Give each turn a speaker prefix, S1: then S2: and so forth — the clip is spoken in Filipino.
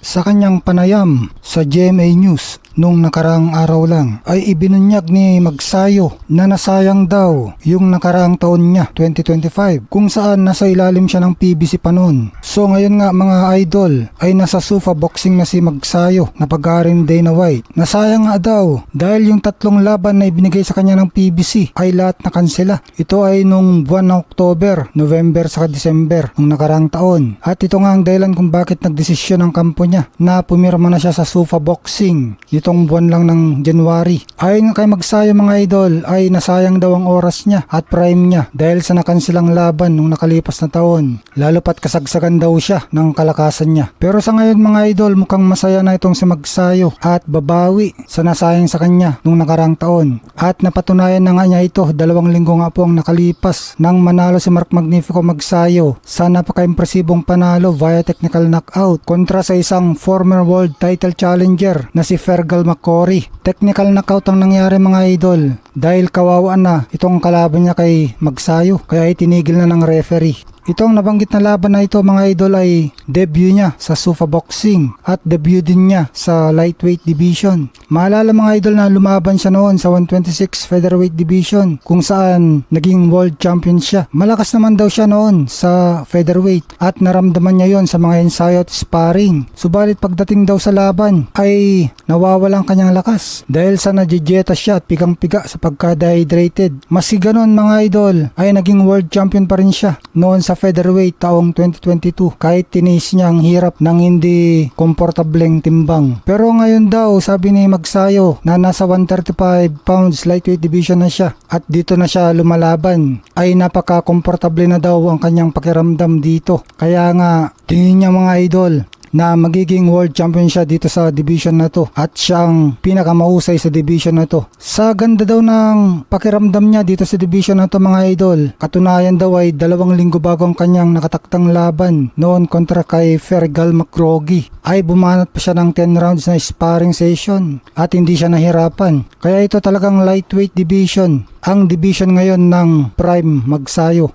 S1: Sa kanyang panayam sa GMA News nung nakaraang araw lang ay ibinunyag ni Magsayo na nasayang daw yung nakaraang taon niya 2025 kung saan nasa ilalim siya ng PBC pa noon. So ngayon nga mga idol ay nasa Sufa Boxing na si Magsayo na pag-aaring Dana White. Nasayang nga daw dahil yung tatlong laban na ibinigay sa kanya ng PBC ay lahat nakansela. Ito ay nung buwan ng October, November saka December nung nakaraang taon. At ito nga ang dahilan kung bakit nagdesisyon ang kampo niya na pumirma na siya sa Sufa Boxing itong buwan lang ng January. Ayon kay Magsayo mga idol ay nasayang daw ang oras niya at prime niya dahil sa nakansilang laban nung nakalipas na taon. Lalo pat kasagsagan daw siya ng kalakasan niya. Pero sa ngayon mga idol mukhang masaya na itong si Magsayo at babawi sa nasayang sa kanya nung nakaraang taon. At napatunayan na nga niya ito 2 linggo nga po ang nakalipas nang manalo si Mark Magnifico Magsayo sa napaka-impresibong panalo via technical knockout kontra sa isang former world title challenger na si Fergal McCory. Technical knockout ang nangyari mga idol dahil kawawa na itong kalaban niya kay Magsayo kaya itinigil na ng referee. Itong nabanggit na laban na ito mga idol ay debut niya sa Sufa Boxing at debut din niya sa lightweight division. Maalala mga idol na lumaban siya noon sa 126 featherweight division kung saan naging world champion siya. Malakas naman daw siya noon sa featherweight at naramdaman niya yon sa mga ensayo at sparring. Subalit pagdating daw sa laban ay nawawalan kanyang lakas dahil sa nadijeta siya at pigang-piga sa pagka-dehydrated. Mas ganon mga idol ay naging world champion pa rin siya noon sa featherweight taong 2022 kahit tinis niya ang hirap ng hindi komportableng timbang. Pero ngayon daw sabi ni Magsayo na nasa 135 pounds lightweight division na siya at dito na siya lumalaban ay napaka-komportable na daw ang kanyang pakiramdam dito. Kaya nga tingin niya mga idol na magiging world champion siya dito sa division na to at siyang pinakamahusay sa division na to. Sa ganda daw ng pakiramdam niya dito sa division na to mga idol, katunayan daw ay 2 linggo bago ang kanyang nakataktang laban noon kontra kay Fergal McCrory ay bumanat pa siya ng 10 rounds na sparring session at hindi siya nahirapan. Kaya ito talagang lightweight division ang division ngayon ng Prime Magsayo.